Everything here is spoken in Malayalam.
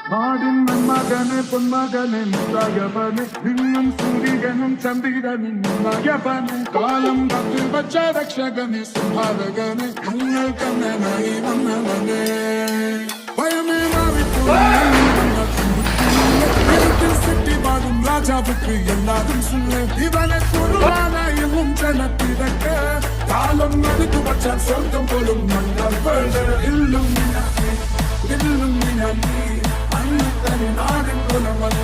നാടിൻ മകനെ പൊന്മകനെ മുതായവനെ നിന്നും സൂര്യനും ചന്ദ്രനും നയവനെ കാലം കാത്തിൽ വച്ച രക്ഷകനെ സംഹാരകനെ നിങ്ങൾ കണ്ണനായി വന്നവനെ ഭയമേ മാറിപ്പോയി പാടും രാജാവുക്ക് എല്ലാതും സുന്നെ ഇവനെ കുറുവാനായും ജനത്തിരക്ക് കാലം നടത്തു വച്ചാൽ സ്വന്തം പോലും മങ്ങൾ ഇല്ലും ഇല്ലും നാടിൻ കുലമല്ല